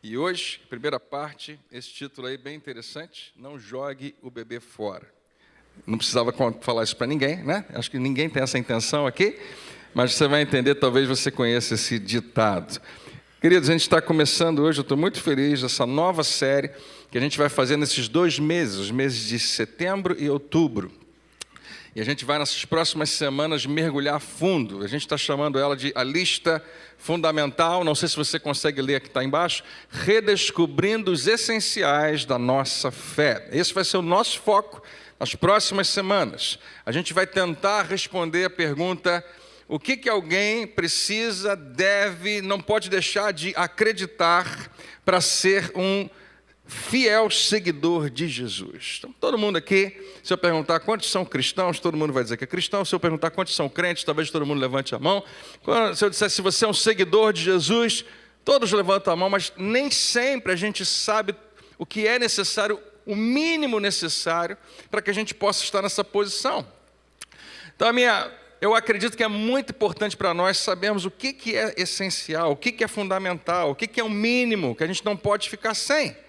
E hoje, primeira parte, esse título aí bem interessante, não jogue o bebê fora. Não precisava falar isso para ninguém, né? Acho que ninguém tem essa intenção aqui, mas você vai entender, talvez você conheça esse ditado. Queridos, a gente está começando hoje, eu estou muito feliz dessa nova série que a gente vai fazer nesses 2 meses, os meses de setembro e outubro. E a gente vai, nessas próximas semanas, mergulhar fundo. A gente está chamando ela de a lista fundamental, não sei se você consegue ler aqui, está embaixo, redescobrindo os essenciais da nossa fé. Esse vai ser o nosso foco nas próximas semanas. A gente vai tentar responder a pergunta: o que alguém precisa, deve, não pode deixar de acreditar para ser um fiel seguidor de Jesus. Então, todo mundo aqui, se eu perguntar quantos são cristãos, todo mundo vai dizer que é cristão. Se eu perguntar quantos são crentes, talvez todo mundo levante a mão. Se eu disser se você é um seguidor de Jesus, todos levantam a mão, mas nem sempre a gente sabe o que é necessário, o mínimo necessário, para que a gente possa estar nessa posição. Então, eu acredito que é muito importante para nós sabermos o que é essencial, o que é fundamental, o que é o mínimo, que a gente não pode ficar sem.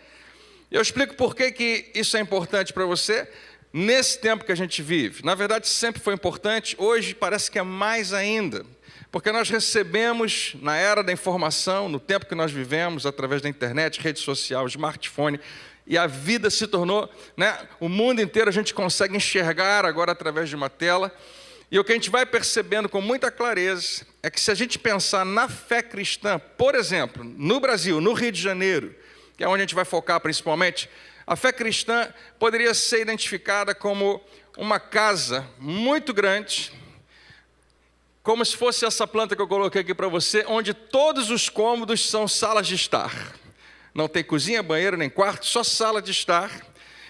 Eu explico por que isso é importante para você nesse tempo que a gente vive. Na verdade, sempre foi importante, hoje parece que é mais ainda, porque nós recebemos, na era da informação, no tempo que nós vivemos, através da internet, rede social, smartphone, e a vida se tornou, o mundo inteiro a gente consegue enxergar agora através de uma tela. E o que a gente vai percebendo com muita clareza é que se a gente pensar na fé cristã, por exemplo, no Brasil, no Rio de Janeiro, que é onde a gente vai focar principalmente, a fé cristã poderia ser identificada como uma casa muito grande, como se fosse essa planta que eu coloquei aqui para você, onde todos os cômodos são salas de estar. Não tem cozinha, banheiro, nem quarto, só sala de estar.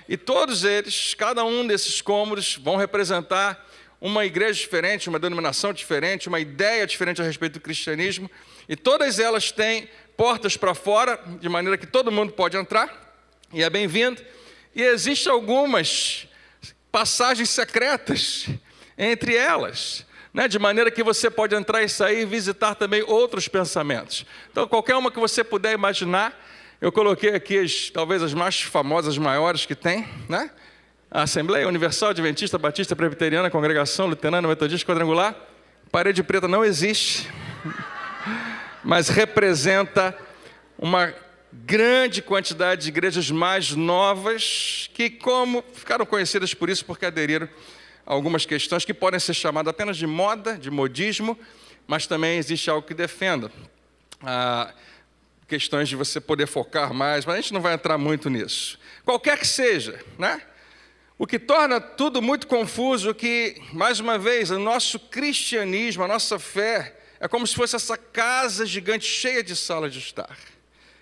E todos eles, cada um desses cômodos, vão representar uma igreja diferente, uma denominação diferente, uma ideia diferente a respeito do cristianismo, e todas elas têm portas para fora, de maneira que todo mundo pode entrar, e é bem-vindo, e existem algumas passagens secretas entre elas, de maneira que você pode entrar e sair e visitar também outros pensamentos. Então, qualquer uma que você puder imaginar, eu coloquei aqui talvez as mais famosas, maiores que tem, A Assembleia Universal Adventista, Batista, Presbiteriana, Congregação Luterana, Metodista, Quadrangular. Parede preta não existe, mas representa uma grande quantidade de igrejas mais novas que, como ficaram conhecidas por isso, porque aderiram a algumas questões que podem ser chamadas apenas de moda, de modismo, mas também existe algo que defenda questões de você poder focar mais, mas a gente não vai entrar muito nisso. Qualquer que seja, O que torna tudo muito confuso que, mais uma vez, o nosso cristianismo, a nossa fé, é como se fosse essa casa gigante cheia de salas de estar.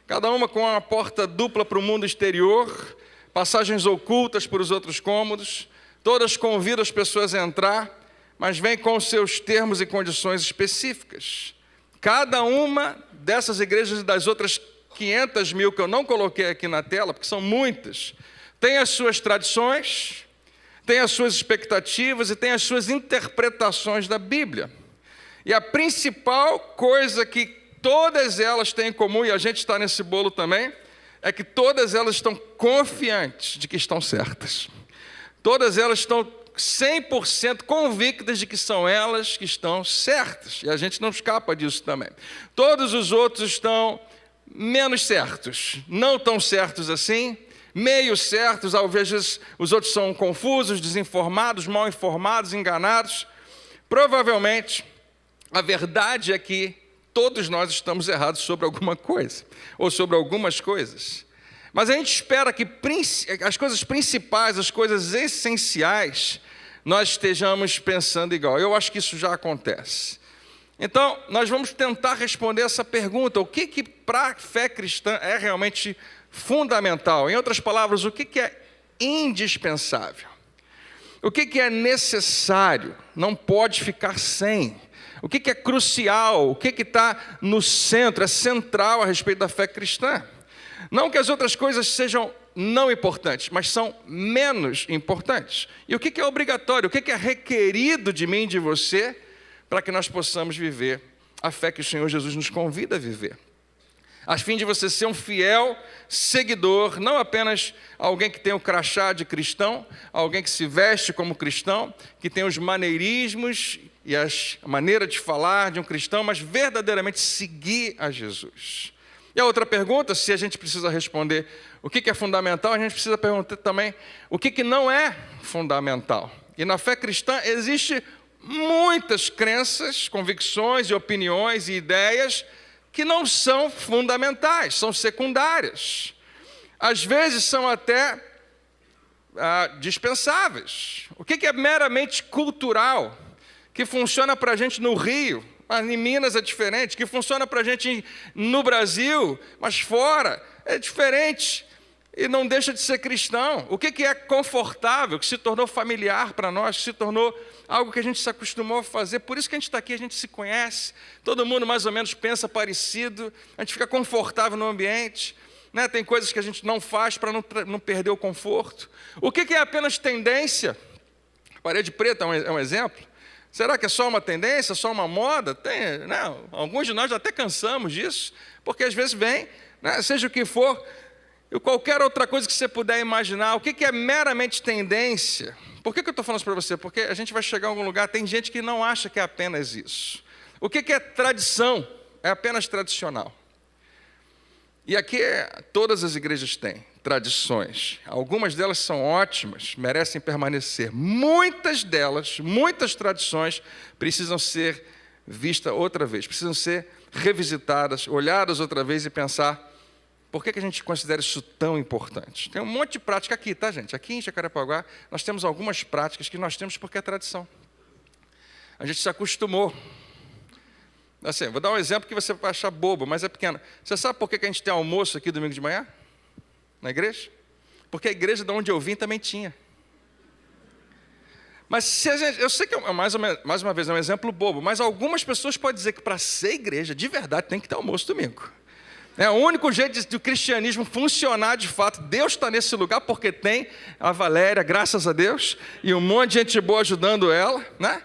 Cada uma com uma porta dupla para o mundo exterior, passagens ocultas para os outros cômodos, todas convidam as pessoas a entrar, mas vem com os seus termos e condições específicas. Cada uma dessas igrejas e das outras 500 mil que eu não coloquei aqui na tela, porque são muitas, tem as suas tradições, tem as suas expectativas e tem as suas interpretações da Bíblia. E a principal coisa que todas elas têm em comum, e a gente está nesse bolo também, é que todas elas estão confiantes de que estão certas. Todas elas estão 100% convictas de que são elas que estão certas. E a gente não escapa disso também. Todos os outros estão menos certos, não tão certos assim, meio certos, às vezes os outros são confusos, desinformados, mal informados, enganados. Provavelmente, a verdade é que Todos nós estamos errados sobre alguma coisa, ou sobre algumas coisas. Mas a gente espera que as coisas principais, as coisas essenciais, nós estejamos pensando igual. Eu acho que isso já acontece. Então, nós vamos tentar responder essa pergunta: o que para a fé cristã é realmente fundamental? Em outras palavras, o que é indispensável? O que é necessário? Não pode ficar sem. O que é crucial? O que está no centro, é central a respeito da fé cristã? Não que as outras coisas sejam não importantes, mas são menos importantes. E o que é obrigatório? O que é requerido de mim e de você para que nós possamos viver a fé que o Senhor Jesus nos convida a viver? A fim de você ser um fiel seguidor, não apenas alguém que tem o crachá de cristão, alguém que se veste como cristão, que tem os maneirismos e a maneira de falar de um cristão, mas verdadeiramente seguir a Jesus. E a outra pergunta, se a gente precisa responder o que é fundamental, a gente precisa perguntar também o que não é fundamental. E na fé cristã existe muitas crenças, convicções e opiniões e ideias que não são fundamentais, são secundárias. Às vezes são até dispensáveis. O que é meramente cultural, que funciona para a gente no Rio, mas em Minas é diferente, que funciona para a gente no Brasil, mas fora é diferente e não deixa de ser cristão. O que é confortável, que se tornou familiar para nós, que se tornou algo que a gente se acostumou a fazer. Por isso que a gente está aqui, a gente se conhece, todo mundo mais ou menos pensa parecido, a gente fica confortável no ambiente, né? Tem coisas que a gente não faz para não perder o conforto. O que é apenas tendência? Parede preta é um exemplo. Será que é só uma tendência, só uma moda? Não, alguns de nós já até cansamos disso, porque às vezes vem, né, seja o que for, e qualquer outra coisa que você puder imaginar. O que é meramente tendência? Por que eu estou falando isso para você? Porque a gente vai chegar a algum lugar, tem gente que não acha que é apenas isso. O que é tradição? É apenas tradicional. E aqui todas as igrejas têm tradições. Algumas delas são ótimas, merecem permanecer. Muitas delas, muitas tradições, precisam ser vistas outra vez, precisam ser revisitadas, olhadas outra vez e pensar: por que a gente considera isso tão importante? Tem um monte de prática aqui, tá, gente? Aqui em Jacarepaguá, nós temos algumas práticas que nós temos porque é tradição. A gente se acostumou. Assim, vou dar um exemplo que você vai achar bobo, mas é pequeno. Você sabe por que a gente tem almoço aqui domingo de manhã? Na igreja? Porque a igreja de onde eu vim também tinha. Mas se a gente, eu sei que mais uma vez é um exemplo bobo, mas algumas pessoas podem dizer que para ser igreja, de verdade, tem que ter almoço domingo. É o único jeito do cristianismo funcionar de fato. Deus está nesse lugar porque tem a Valéria, graças a Deus, e um monte de gente boa ajudando ela, né?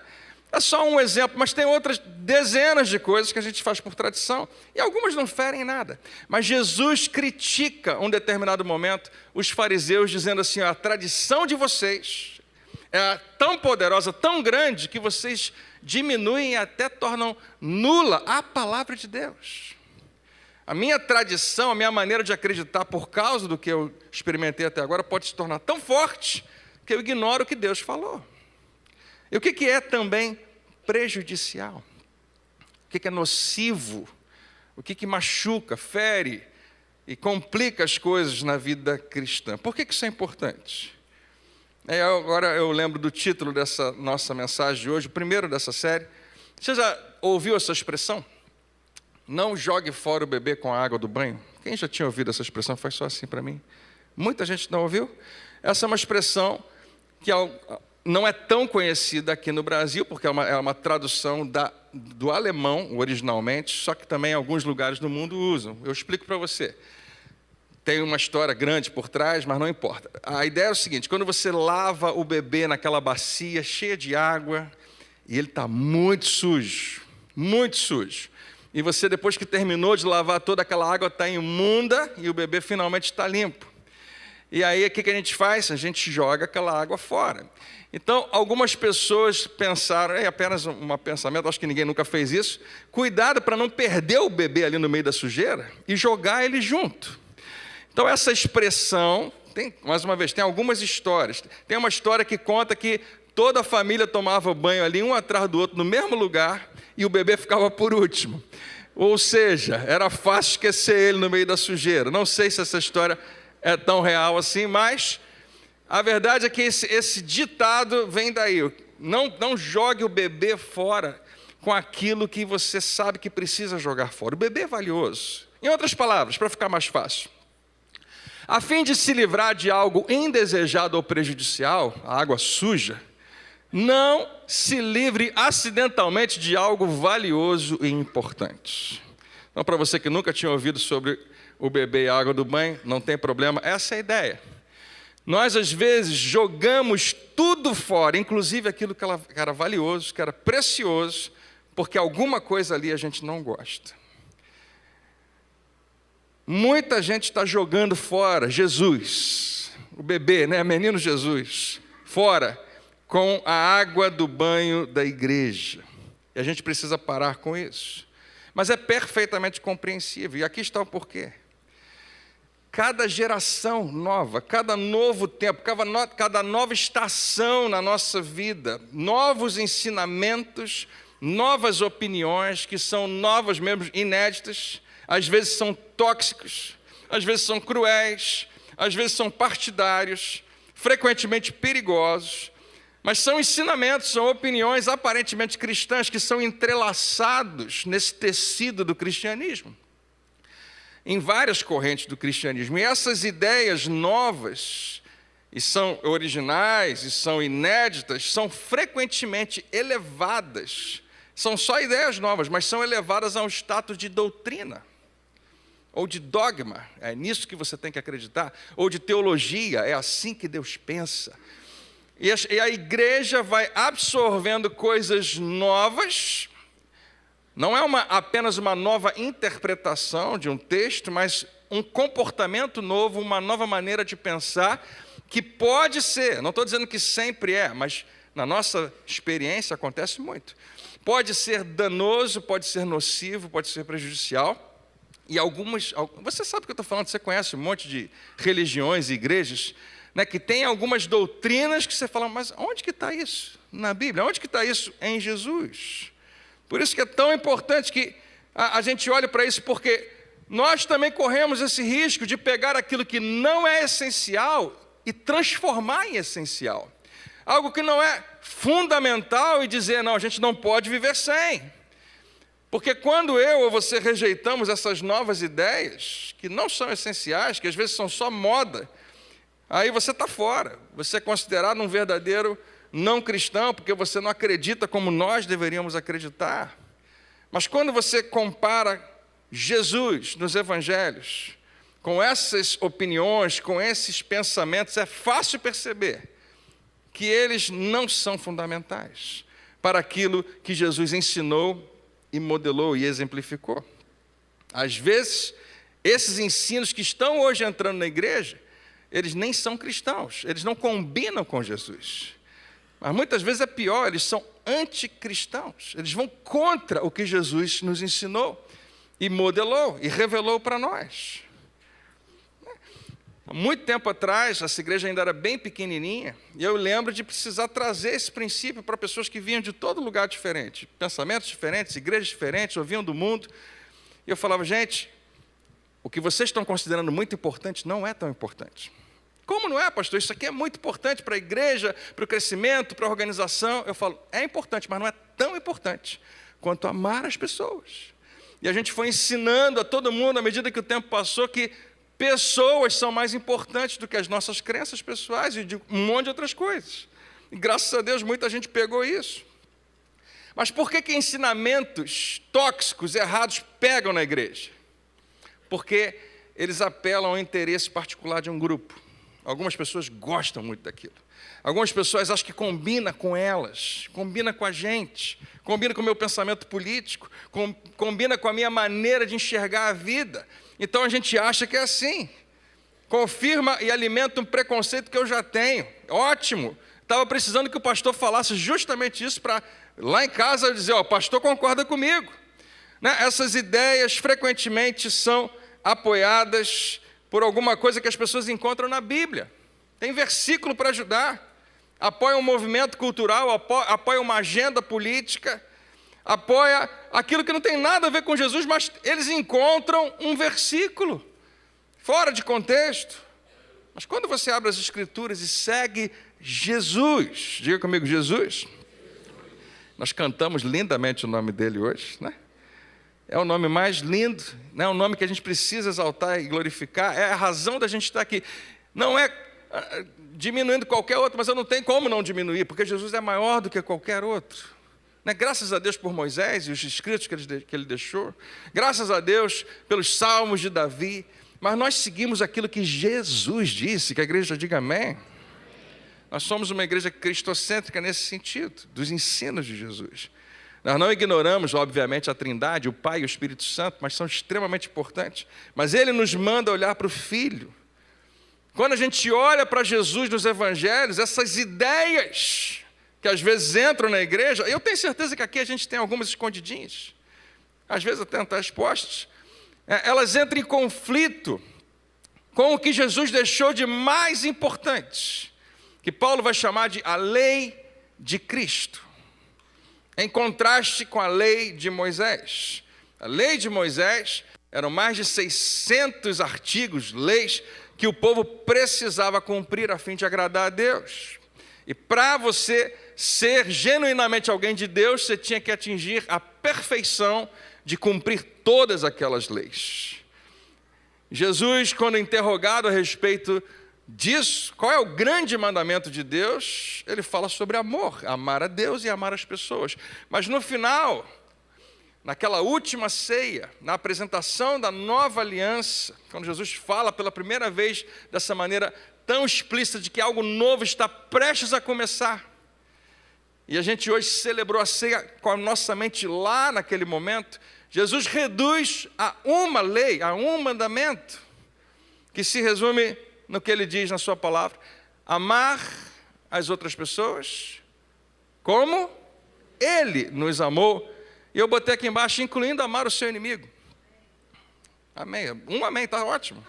É só um exemplo, mas tem outras dezenas de coisas que a gente faz por tradição, e algumas não ferem nada. Mas Jesus critica, um determinado momento, os fariseus, dizendo assim: a tradição de vocês é tão poderosa, tão grande, que vocês diminuem e até tornam nula a palavra de Deus. A minha tradição, a minha maneira de acreditar por causa do que eu experimentei até agora, pode se tornar tão forte que eu ignoro o que Deus falou. E o que é também prejudicial? O que é nocivo? O que machuca, fere e complica as coisas na vida cristã? Por que isso é importante? Agora eu lembro do título dessa nossa mensagem de hoje, o primeiro dessa série. Você já ouviu essa expressão? Não jogue fora o bebê com a água do banho. Quem já tinha ouvido essa expressão? Foi só assim para mim. Muita gente não ouviu. Essa é uma expressão que não é tão conhecida aqui no Brasil, porque é uma tradução do alemão, originalmente, só que também alguns lugares do mundo usam. Eu explico para você. Tem uma história grande por trás, mas não importa. A ideia é o seguinte: quando você lava o bebê naquela bacia cheia de água, e ele está muito sujo, e você, depois que terminou de lavar toda aquela água, está imunda, e o bebê finalmente está limpo. E aí, o que a gente faz? A gente joga aquela água fora. Então, algumas pessoas pensaram, é apenas um pensamento, acho que ninguém nunca fez isso: cuidado para não perder o bebê ali no meio da sujeira e jogar ele junto. Então, essa expressão, mais uma vez, tem algumas histórias. Tem uma história que conta que toda a família tomava banho ali, um atrás do outro, no mesmo lugar, e o bebê ficava por último. Ou seja, era fácil esquecer ele no meio da sujeira. Não sei se essa história é tão real assim, mas a verdade é que esse ditado vem daí. Não jogue o bebê fora com aquilo que você sabe que precisa jogar fora. O bebê é valioso. Em outras palavras, para ficar mais fácil, a fim de se livrar de algo indesejado ou prejudicial, a água suja, não se livre acidentalmente de algo valioso e importante. Então, para você que nunca tinha ouvido sobre o bebê e a água do banho, não tem problema, essa é a ideia. Nós, às vezes, jogamos tudo fora, inclusive aquilo que era valioso, que era precioso, porque alguma coisa ali a gente não gosta. Muita gente está jogando fora Jesus, o bebê, menino Jesus, fora, com a água do banho da igreja. E a gente precisa parar com isso. Mas é perfeitamente compreensível, e aqui está o porquê. Cada geração nova, cada novo tempo, cada nova estação na nossa vida, novos ensinamentos, novas opiniões, que são novas mesmo, inéditas, às vezes são tóxicos, às vezes são cruéis, às vezes são partidários, frequentemente perigosos, mas são ensinamentos, são opiniões aparentemente cristãs que são entrelaçados nesse tecido do cristianismo, em várias correntes do cristianismo. E essas ideias novas, e são originais, e são inéditas, são frequentemente elevadas. São só ideias novas, mas são elevadas a um status de doutrina, ou de dogma, é nisso que você tem que acreditar, ou de teologia, é assim que Deus pensa. E a igreja vai absorvendo coisas novas. Não é apenas uma nova interpretação de um texto, mas um comportamento novo, uma nova maneira de pensar, que pode ser, não estou dizendo que sempre é, mas na nossa experiência acontece muito. Pode ser danoso, pode ser nocivo, pode ser prejudicial. E você sabe o que eu estou falando, você conhece um monte de religiões e igrejas, que tem algumas doutrinas que você fala, mas onde que está isso na Bíblia? Onde que está isso em Jesus? Por isso que é tão importante que a gente olhe para isso, porque nós também corremos esse risco de pegar aquilo que não é essencial e transformar em essencial. Algo que não é fundamental e dizer, não, a gente não pode viver sem. Porque quando eu ou você rejeitamos essas novas ideias, que não são essenciais, que às vezes são só moda, aí você está fora. Você é considerado um verdadeiro não cristão, porque você não acredita como nós deveríamos acreditar. Mas quando você compara Jesus nos evangelhos, com essas opiniões, com esses pensamentos, é fácil perceber que eles não são fundamentais para aquilo que Jesus ensinou e modelou e exemplificou. Às vezes, esses ensinos que estão hoje entrando na igreja, eles nem são cristãos, eles não combinam com Jesus. Mas muitas vezes é pior, eles são anticristãos, eles vão contra o que Jesus nos ensinou e modelou e revelou para nós. Há muito tempo atrás, essa igreja ainda era bem pequenininha, e eu lembro de precisar trazer esse princípio para pessoas que vinham de todo lugar diferente, pensamentos diferentes, igrejas diferentes, ouviam do mundo. E eu falava, gente, o que vocês estão considerando muito importante não é tão importante. Como não é, pastor? Isso aqui é muito importante para a igreja, para o crescimento, para a organização. Eu falo, é importante, mas não é tão importante quanto amar as pessoas. E a gente foi ensinando a todo mundo, à medida que o tempo passou, que pessoas são mais importantes do que as nossas crenças pessoais e de um monte de outras coisas. E graças a Deus muita gente pegou isso. Mas por que ensinamentos tóxicos, errados, pegam na igreja? Porque eles apelam ao interesse particular de um grupo. Algumas pessoas gostam muito daquilo. Algumas pessoas acham que combina com elas, combina com a gente, combina com o meu pensamento político, combina com a minha maneira de enxergar a vida. Então a gente acha que é assim. Confirma e alimenta um preconceito que eu já tenho. Ótimo. Estava precisando que o pastor falasse justamente isso para lá em casa eu dizer, o pastor concorda comigo. Essas ideias frequentemente são apoiadas por alguma coisa que as pessoas encontram na Bíblia. Tem versículo para ajudar. Apoia um movimento cultural, apoia uma agenda política. apoia aquilo que não tem nada a ver com Jesus, mas eles encontram um versículo fora de contexto. Mas quando você abre as Escrituras e segue Jesus, diga comigo, Jesus. Nós cantamos lindamente o nome dele hoje, né? É o nome mais lindo, né? É o nome que a gente precisa exaltar e glorificar, é a razão da gente estar aqui. Não é diminuindo qualquer outro, mas eu não tenho como não diminuir, porque Jesus é maior do que qualquer outro. Né? Graças a Deus por Moisés e os escritos que ele deixou, graças a Deus pelos salmos de Davi, mas nós seguimos aquilo que Jesus disse, que a igreja diga amém. Nós somos uma igreja cristocêntrica nesse sentido, dos ensinos de Jesus. Nós não ignoramos, obviamente, a Trindade, o Pai e o Espírito Santo, mas são extremamente importantes. Mas Ele nos manda olhar para o Filho. Quando a gente olha para Jesus nos Evangelhos, essas ideias que às vezes entram na igreja, eu tenho certeza que aqui a gente tem algumas escondidinhas, às vezes até não estão expostas, elas entram em conflito com o que Jesus deixou de mais importante, que Paulo vai chamar de a lei de Cristo. Em contraste com a lei de Moisés. A lei de Moisés eram mais de 600 artigos, leis, que o povo precisava cumprir a fim de agradar a Deus. E para você ser genuinamente alguém de Deus, você tinha que atingir a perfeição de cumprir todas aquelas leis. Jesus, quando interrogado a respeito disso, qual é o grande mandamento de Deus? Ele fala sobre amor, amar a Deus e amar as pessoas. Mas no final, naquela última ceia, na apresentação da nova aliança, quando Jesus fala pela primeira vez dessa maneira tão explícita de que algo novo está prestes a começar, e a gente hoje celebrou a ceia com a nossa mente lá naquele momento, Jesus reduz a uma lei, a um mandamento, que se resume no que ele diz na sua palavra: amar as outras pessoas como ele nos amou. E eu botei aqui embaixo, incluindo amar o seu inimigo. Amém. Um amém, está ótimo.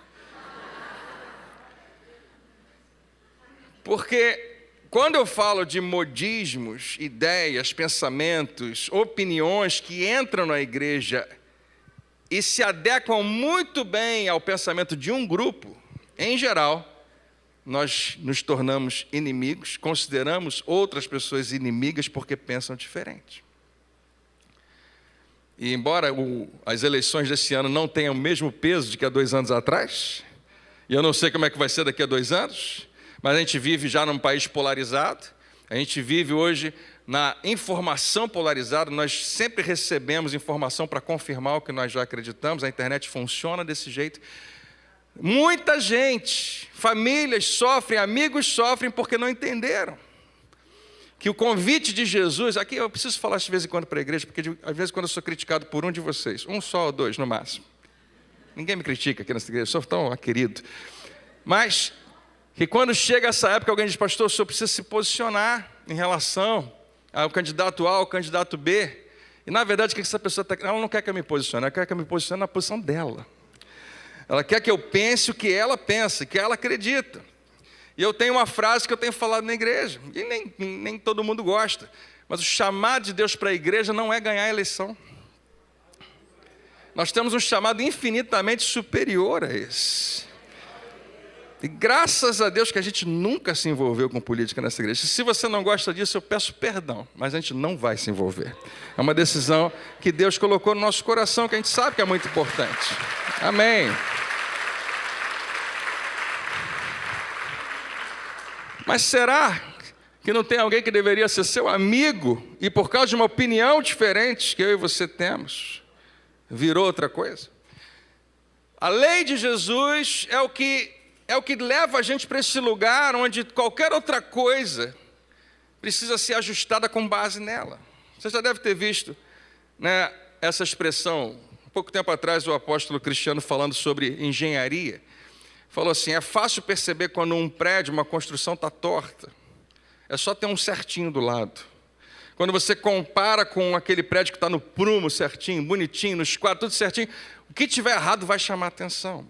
Porque quando eu falo de modismos, ideias, pensamentos, opiniões que entram na igreja e se adequam muito bem ao pensamento de um grupo, em geral, nós nos tornamos inimigos, consideramos outras pessoas inimigas porque pensam diferente. E embora as eleições desse ano não tenham o mesmo peso de que há 2 anos atrás, e eu não sei como é que vai ser daqui a 2 anos, mas a gente vive já num país polarizado, a gente vive hoje na informação polarizada, nós sempre recebemos informação para confirmar o que nós já acreditamos, a internet funciona desse jeito. Muita gente, famílias sofrem, amigos sofrem porque não entenderam que o convite de Jesus, aqui eu preciso falar de vez em quando para a igreja, porque às vezes quando eu sou criticado por um de vocês, um só ou 2 no máximo, ninguém me critica aqui nessa igreja, eu sou tão querido, mas que quando chega essa época alguém diz: pastor, o senhor precisa se posicionar em relação ao candidato A, ao candidato B, e na verdade o que essa pessoa está querendo? Ela não quer que eu me posicione, ela quer que eu me posicione na posição dela. Ela quer que eu pense o que ela pensa, que ela acredita. E eu tenho uma frase que eu tenho falado na igreja, e nem todo mundo gosta, mas o chamado de Deus para a igreja não é ganhar a eleição. Nós temos um chamado infinitamente superior a esse. E graças a Deus que a gente nunca se envolveu com política nessa igreja. Se você não gosta disso, eu peço perdão, mas a gente não vai se envolver. É uma decisão que Deus colocou no nosso coração, que a gente sabe que é muito importante. Amém. Mas será que não tem alguém que deveria ser seu amigo e por causa de uma opinião diferente que eu e você temos, virou outra coisa? A lei de Jesus é o que leva a gente para esse lugar onde qualquer outra coisa precisa ser ajustada com base nela. Você já deve ter visto, né, essa expressão. Um pouco tempo atrás, o apóstolo Cristiano, falando sobre engenharia, falou assim: é fácil perceber quando um prédio, uma construção está torta. É só ter um certinho do lado. Quando você compara com aquele prédio que está no prumo certinho, bonitinho, nos quadros, tudo certinho, o que tiver errado vai chamar atenção.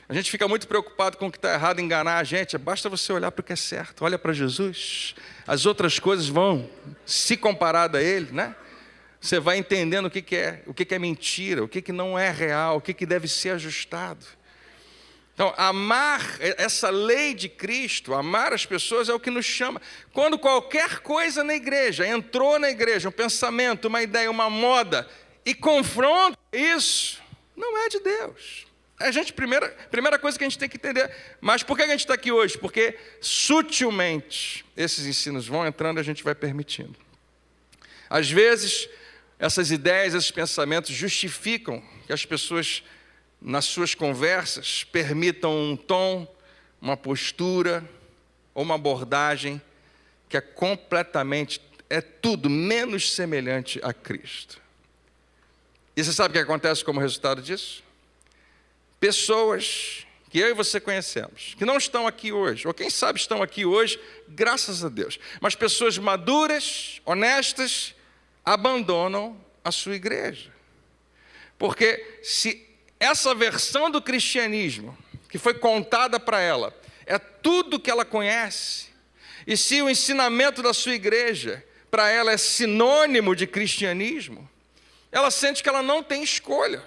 A gente fica muito preocupado com o que está errado, enganar a gente. Basta você olhar para o que é certo. Olha para Jesus. As outras coisas vão se comparar a Ele, né? você vai entendendo o que é mentira, o que não é real, o que deve ser ajustado. Então, amar, essa lei de Cristo, amar as pessoas é o que nos chama. Quando qualquer coisa na igreja, entrou na igreja, um pensamento, uma ideia, uma moda, e confronta isso, não é de Deus. Primeira coisa que a gente tem que entender. Mas por que a gente está aqui hoje? Porque sutilmente esses ensinos vão entrando e a gente vai permitindo. Às vezes, essas ideias, esses pensamentos justificam que as pessoas, nas suas conversas, permitam um tom, uma postura ou uma abordagem que é tudo menos semelhante a Cristo. E você sabe o que acontece como resultado disso? Pessoas que eu e você conhecemos, que não estão aqui hoje, ou quem sabe estão aqui hoje, graças a Deus, mas pessoas maduras, honestas, abandonam a sua igreja. Porque se essa versão do cristianismo, que foi contada para ela, é tudo que ela conhece, e se o ensinamento da sua igreja, para ela é sinônimo de cristianismo, ela sente que ela não tem escolha,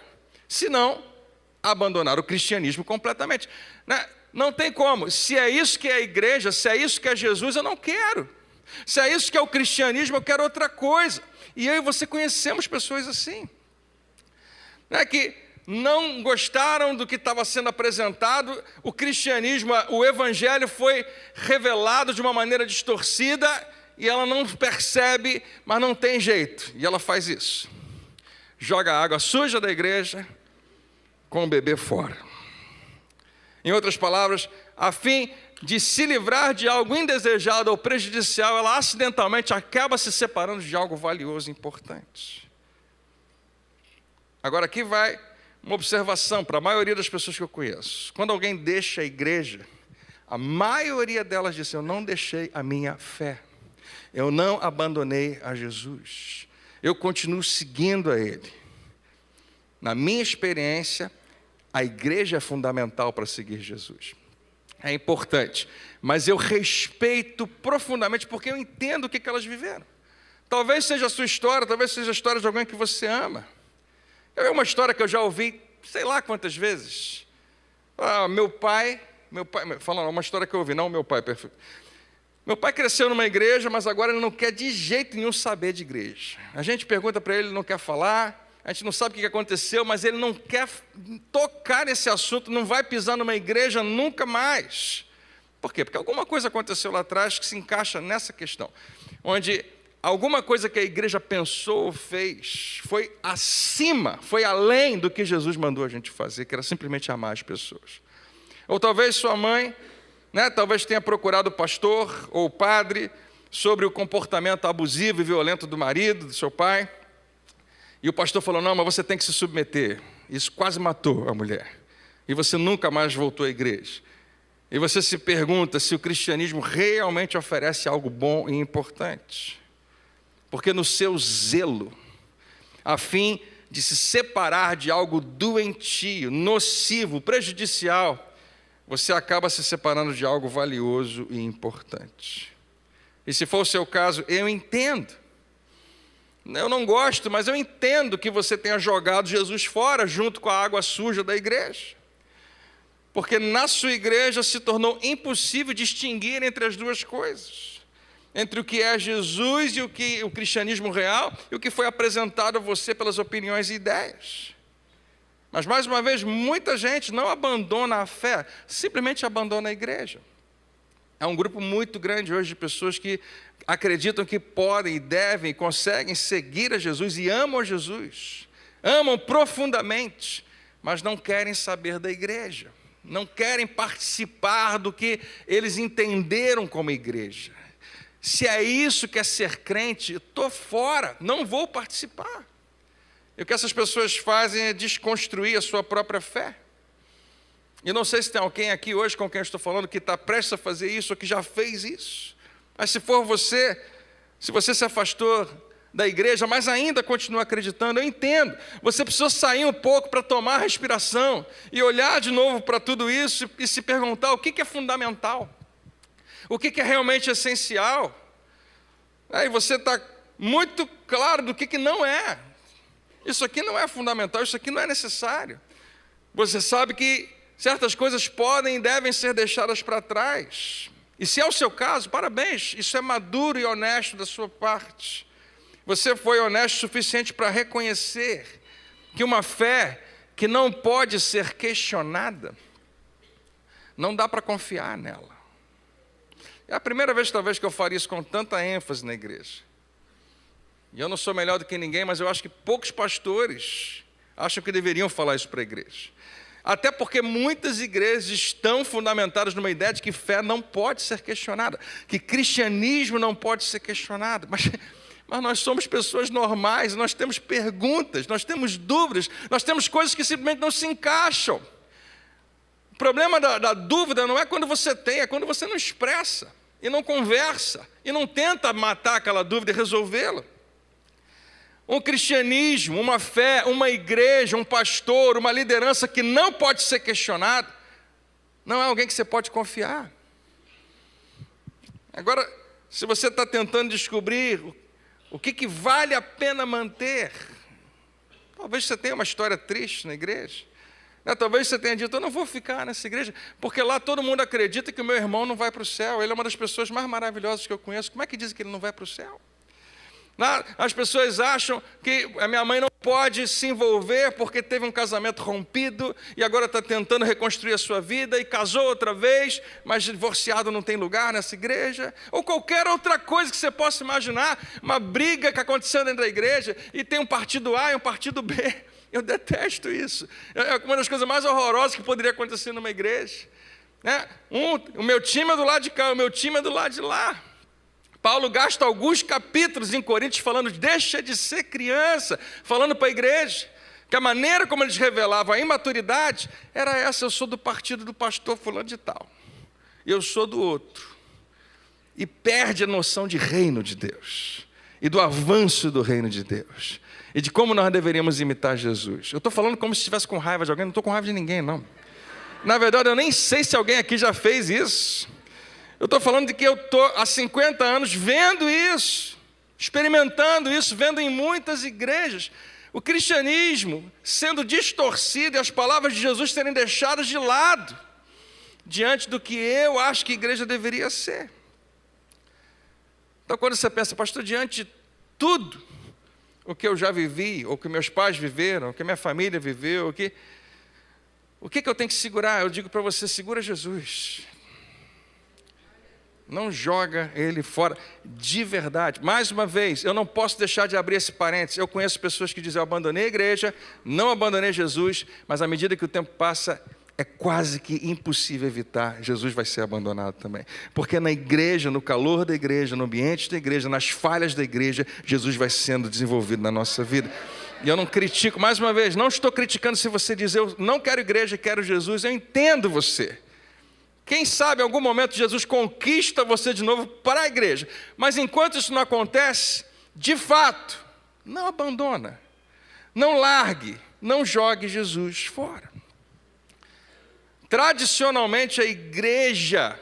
senão abandonar o cristianismo completamente. Não tem como. Se é isso que é a igreja, se é isso que é Jesus, eu não quero. Se é isso que é o cristianismo, eu quero outra coisa. E eu e você conhecemos pessoas assim, que não gostaram do que estava sendo apresentado, o cristianismo, o evangelho foi revelado de uma maneira distorcida, e ela não percebe, mas não tem jeito, e ela faz isso. Joga a água suja da igreja com o bebê fora. Em outras palavras, a fim de se livrar de algo indesejado ou prejudicial, ela acidentalmente acaba se separando de algo valioso e importante. Agora aqui vai uma observação para a maioria das pessoas que eu conheço. Quando alguém deixa a igreja, a maioria delas diz: eu não deixei a minha fé, eu não abandonei a Jesus, eu continuo seguindo a Ele. Na minha experiência, a igreja é fundamental para seguir Jesus. É importante, mas eu respeito profundamente, porque eu entendo o que elas viveram. Talvez seja a sua história, talvez seja a história de alguém que você ama. É uma história que eu já ouvi, sei lá quantas vezes. Meu pai, falando uma história que eu ouvi, não meu pai, perfeito. Meu pai cresceu numa igreja, mas agora ele não quer de jeito nenhum saber de igreja. A gente pergunta para ele, ele não quer falar. A gente não sabe o que aconteceu, mas ele não quer tocar nesse assunto, não vai pisar numa igreja nunca mais. Por quê? Porque alguma coisa aconteceu lá atrás que se encaixa nessa questão, onde alguma coisa que a igreja pensou ou fez foi acima, foi além do que Jesus mandou a gente fazer, que era simplesmente amar as pessoas. Ou talvez sua mãe, talvez tenha procurado o pastor ou o padre sobre o comportamento abusivo e violento do marido, do seu pai. E o pastor falou: não, mas você tem que se submeter. Isso quase matou a mulher. E você nunca mais voltou à igreja. E você se pergunta se o cristianismo realmente oferece algo bom e importante. Porque no seu zelo, a fim de se separar de algo doentio, nocivo, prejudicial, você acaba se separando de algo valioso e importante. E se for o seu caso, eu entendo. Eu não gosto, mas eu entendo que você tenha jogado Jesus fora junto com a água suja da igreja. Porque na sua igreja se tornou impossível distinguir entre as duas coisas. Entre o que é Jesus e o cristianismo real e o que foi apresentado a você pelas opiniões e ideias. Mas mais uma vez, muita gente não abandona a fé, simplesmente abandona a igreja. É um grupo muito grande hoje de pessoas que acreditam que podem, devem, conseguem seguir a Jesus e amam a Jesus. Amam profundamente, mas não querem saber da igreja. Não querem participar do que eles entenderam como igreja. Se é isso que é ser crente, estou fora, não vou participar. E o que essas pessoas fazem é desconstruir a sua própria fé. E não sei se tem alguém aqui hoje com quem eu estou falando que está prestes a fazer isso ou que já fez isso. Mas se for você, se você se afastou da igreja, mas ainda continua acreditando, eu entendo. Você precisou sair um pouco para tomar a respiração e olhar de novo para tudo isso e se perguntar o que é fundamental, o que é realmente essencial. Aí você está muito claro do que não é. Isso aqui não é fundamental, isso aqui não é necessário. Você sabe que certas coisas podem e devem ser deixadas para trás. E se é o seu caso, parabéns, isso é maduro e honesto da sua parte. Você foi honesto o suficiente para reconhecer que uma fé que não pode ser questionada, não dá para confiar nela. É a primeira vez, talvez, que eu faria isso com tanta ênfase na igreja. E eu não sou melhor do que ninguém, mas eu acho que poucos pastores acham que deveriam falar isso para a igreja. Até porque muitas igrejas estão fundamentadas numa ideia de que fé não pode ser questionada, que cristianismo não pode ser questionado. Mas nós somos pessoas normais, nós temos perguntas, nós temos dúvidas, nós temos coisas que simplesmente não se encaixam. O problema da dúvida não é quando você tem, é quando você não expressa, e não conversa, e não tenta matar aquela dúvida e resolvê-la. Um cristianismo, uma fé, uma igreja, um pastor, uma liderança que não pode ser questionado, não é alguém que você pode confiar. Agora, se você está tentando descobrir o que vale a pena manter, talvez você tenha uma história triste na igreja, né? Talvez você tenha dito, eu não vou ficar nessa igreja, porque lá todo mundo acredita que o meu irmão não vai para o céu, ele é uma das pessoas mais maravilhosas que eu conheço, como é que dizem que ele não vai para o céu? As pessoas acham que a minha mãe não pode se envolver porque teve um casamento rompido e agora está tentando reconstruir a sua vida e casou outra vez, mas divorciado não tem lugar nessa igreja. Ou qualquer outra coisa que você possa imaginar, uma briga que aconteceu dentro da igreja e tem um partido A e um partido B. Eu detesto isso. É uma das coisas mais horrorosas que poderia acontecer numa igreja. O meu time é do lado de cá, o meu time é do lado de lá. Paulo gasta alguns capítulos em Coríntios falando, deixa de ser criança, falando para a igreja, que a maneira como eles revelavam a imaturidade era essa, eu sou do partido do pastor fulano de tal, eu sou do outro, e perde a noção de reino de Deus, e do avanço do reino de Deus, e de como nós deveríamos imitar Jesus. Eu estou falando como se estivesse com raiva de alguém, não estou com raiva de ninguém, não. Na verdade, eu nem sei se alguém aqui já fez isso. Eu estou falando de que eu estou há 50 anos vendo isso, experimentando isso, vendo em muitas igrejas, o cristianismo sendo distorcido e as palavras de Jesus serem deixadas de lado, diante do que eu acho que a igreja deveria ser. Então, quando você pensa, pastor, diante de tudo o que eu já vivi, ou que meus pais viveram, ou que minha família viveu, o que eu tenho que segurar? Eu digo para você, segura Jesus. Não joga ele fora, de verdade. Mais uma vez, eu não posso deixar de abrir esse parênteses. Eu conheço pessoas que dizem, eu abandonei a igreja, não abandonei Jesus, mas à medida que o tempo passa, é quase que impossível evitar, Jesus vai ser abandonado também. Porque na igreja, no calor da igreja, no ambiente da igreja, nas falhas da igreja, Jesus vai sendo desenvolvido na nossa vida. E eu não critico, mais uma vez, não estou criticando se você diz, eu não quero igreja, quero Jesus, eu entendo você. Quem sabe em algum momento Jesus conquista você de novo para a igreja. Mas enquanto isso não acontece, de fato, não abandona. Não largue, não jogue Jesus fora. Tradicionalmente a igreja,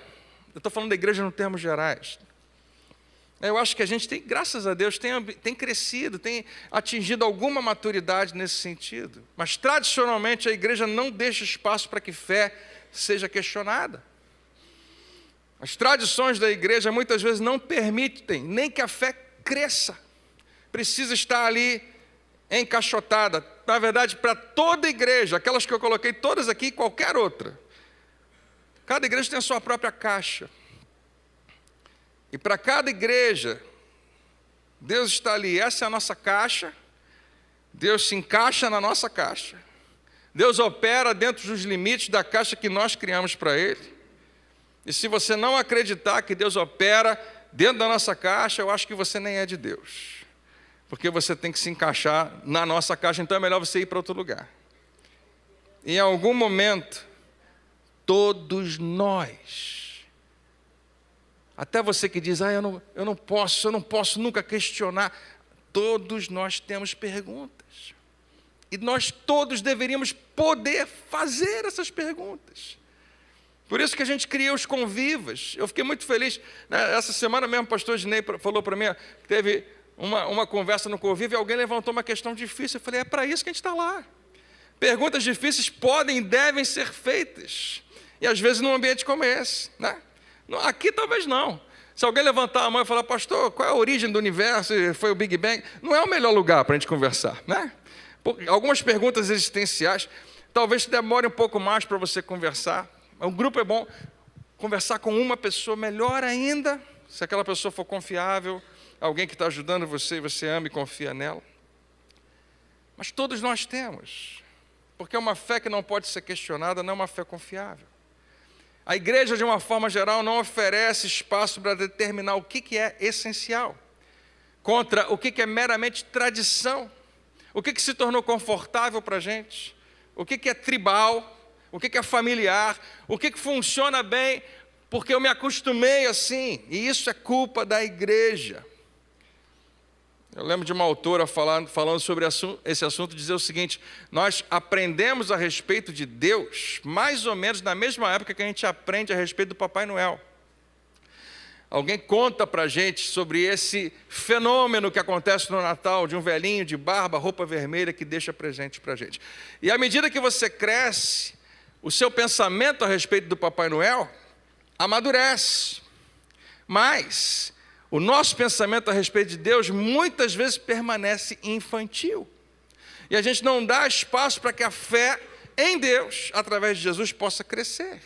eu estou falando da igreja em termos gerais, eu acho que a gente tem, graças a Deus, tem crescido, tem atingido alguma maturidade nesse sentido. Mas tradicionalmente a igreja não deixa espaço para que fé seja questionada. As tradições da igreja muitas vezes não permitem nem que a fé cresça. Precisa estar ali encaixotada. Na verdade, para toda igreja, aquelas que eu coloquei todas aqui e qualquer outra, cada igreja tem a sua própria caixa. E para cada igreja, Deus está ali, essa é a nossa caixa, Deus se encaixa na nossa caixa. Deus opera dentro dos limites da caixa que nós criamos para Ele. E se você não acreditar que Deus opera dentro da nossa caixa, eu acho que você nem é de Deus. Porque você tem que se encaixar na nossa caixa, então é melhor você ir para outro lugar. Em algum momento, todos nós, até você que diz, eu não posso nunca questionar, todos nós temos perguntas. E nós todos deveríamos poder fazer essas perguntas. Por isso que a gente cria os convivas. Eu fiquei muito feliz. Essa semana mesmo o pastor Ginei falou para mim que teve uma conversa no convívio e alguém levantou uma questão difícil. Eu falei, é para isso que a gente está lá. Perguntas difíceis podem e devem ser feitas. E às vezes num ambiente como esse, né? Aqui talvez não. Se alguém levantar a mão e falar, pastor, qual é a origem do universo? Foi o Big Bang? Não é o melhor lugar para a gente conversar, né? Algumas perguntas existenciais, talvez demore um pouco mais para você conversar. O grupo é bom. Conversar com uma pessoa, melhor ainda, se aquela pessoa for confiável, alguém que está ajudando você e você ama e confia nela. Mas todos nós temos, porque uma fé que não pode ser questionada não é uma fé confiável. A igreja, de uma forma geral, não oferece espaço para determinar o que é essencial, contra o que é meramente tradição, o que se tornou confortável para a gente, o que é tribal, o que é familiar, o que funciona bem, porque eu me acostumei assim, e isso é culpa da igreja. Eu lembro de uma autora falando sobre esse assunto, dizer o seguinte: nós aprendemos a respeito de Deus mais ou menos na mesma época que a gente aprende a respeito do Papai Noel. Alguém conta para a gente sobre esse fenômeno que acontece no Natal, de um velhinho de barba, roupa vermelha, que deixa presente para a gente. E à medida que você cresce, o seu pensamento a respeito do Papai Noel amadurece. Mas o nosso pensamento a respeito de Deus muitas vezes permanece infantil. E a gente não dá espaço para que a fé em Deus, através de Jesus, possa crescer.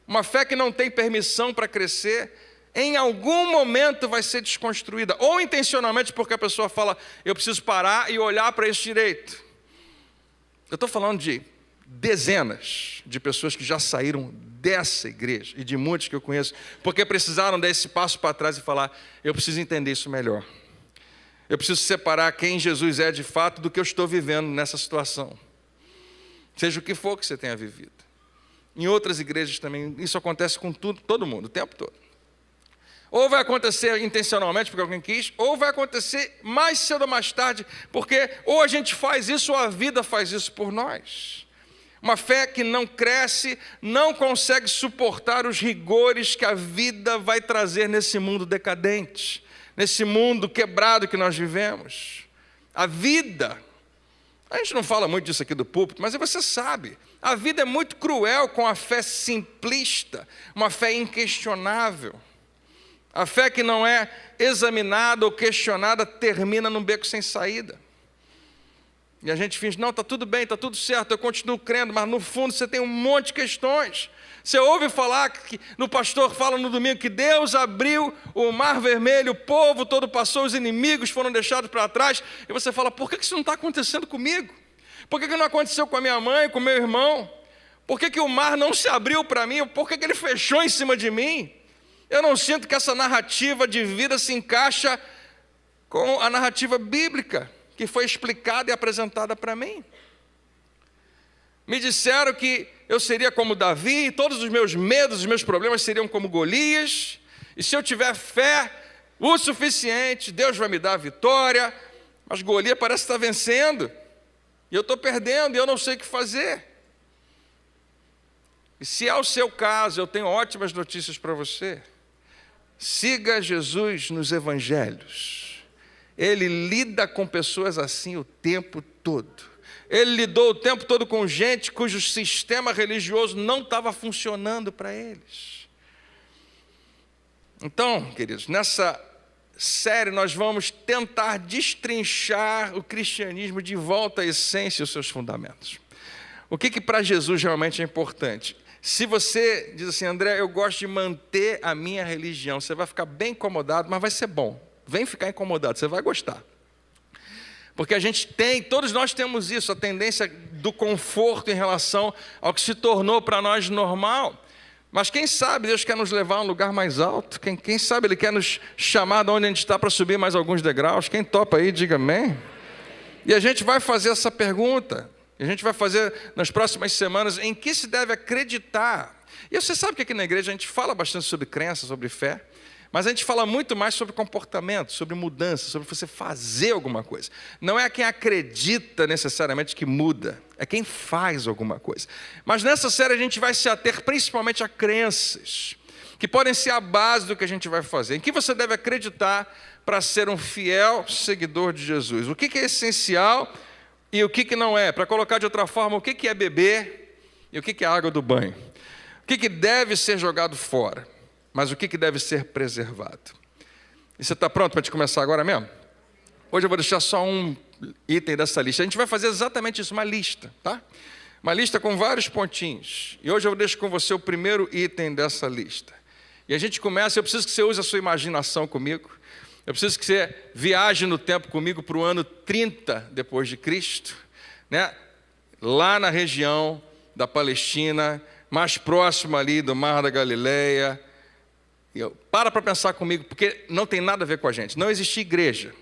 Uma fé que não tem permissão para crescer, em algum momento vai ser desconstruída. Ou intencionalmente, porque a pessoa fala, eu preciso parar e olhar para esse direito. Eu estou falando de dezenas de pessoas que já saíram dessa igreja, e de muitos que eu conheço, porque precisaram dar esse passo para trás e falar, eu preciso entender isso melhor. Eu preciso separar quem Jesus é de fato do que eu estou vivendo nessa situação. Seja o que for que você tenha vivido. Em outras igrejas também, isso acontece com todo mundo, o tempo todo. Ou vai acontecer intencionalmente porque alguém quis, ou vai acontecer mais cedo ou mais tarde, porque ou a gente faz isso ou a vida faz isso por nós. Uma fé que não cresce, não consegue suportar os rigores que a vida vai trazer nesse mundo decadente, nesse mundo quebrado que nós vivemos. A vida, a gente não fala muito disso aqui do púlpito, mas você sabe, a vida é muito cruel com a fé simplista, uma fé inquestionável. A fé que não é examinada ou questionada termina num beco sem saída. E a gente finge, não, está tudo bem, está tudo certo, eu continuo crendo, mas no fundo você tem um monte de questões. Você ouve falar, no pastor fala no domingo, que Deus abriu o mar vermelho, o povo todo passou, os inimigos foram deixados para trás, e você fala, por que isso não está acontecendo comigo? Por que não aconteceu com a minha mãe, com o meu irmão? Por que o mar não se abriu para mim? Por que ele fechou em cima de mim? Eu não sinto que essa narrativa de vida se encaixa com a narrativa bíblica, que foi explicada e apresentada para mim. Me disseram que eu seria como Davi, e todos os meus medos, os meus problemas seriam como Golias, e se eu tiver fé o suficiente, Deus vai me dar a vitória, mas Golias parece estar vencendo, e eu estou perdendo, e eu não sei o que fazer. E se é o seu caso, eu tenho ótimas notícias para você. Siga Jesus nos evangelhos. Ele lida com pessoas assim o tempo todo. Ele lidou o tempo todo com gente cujo sistema religioso não estava funcionando para eles. Então, queridos, nessa série nós vamos tentar destrinchar o cristianismo de volta à essência e os seus fundamentos. O que para Jesus realmente é importante? Se você diz assim, André, eu gosto de manter a minha religião, você vai ficar bem incomodado, mas vai ser bom. Vem ficar incomodado, você vai gostar. Porque a gente tem, todos nós temos isso, a tendência do conforto em relação ao que se tornou para nós normal. Mas quem sabe Deus quer nos levar a um lugar mais alto? Quem sabe Ele quer nos chamar de onde a gente está para subir mais alguns degraus? Quem topa aí, diga amém. E a gente vai fazer essa pergunta. A gente vai fazer nas próximas semanas em que se deve acreditar. E você sabe que aqui na igreja a gente fala bastante sobre crença, sobre fé. Mas a gente fala muito mais sobre comportamento, sobre mudança, sobre você fazer alguma coisa. Não é quem acredita necessariamente que muda, é quem faz alguma coisa. Mas nessa série a gente vai se ater principalmente a crenças. que podem ser a base do que a gente vai fazer. Em que você deve acreditar para ser um fiel seguidor de Jesus? O que é essencial e o que não é? Para colocar de outra forma, o que é beber e o que é água do banho? O que deve ser jogado fora, mas o que deve ser preservado? E você está pronto para a gente começar agora mesmo? Hoje eu vou deixar só um item dessa lista. A gente vai fazer exatamente isso, uma lista, tá? Uma lista com vários pontinhos. E hoje eu deixo com você o primeiro item dessa lista. E a gente começa, eu preciso que você use a sua imaginação comigo. Eu preciso que você viaje no tempo comigo para o ano 30 depois de Cristo, né? Lá na região da Palestina, mais próximo ali do Mar da Galileia. Para pensar comigo, porque não tem nada a ver com a gente. Não existia igreja.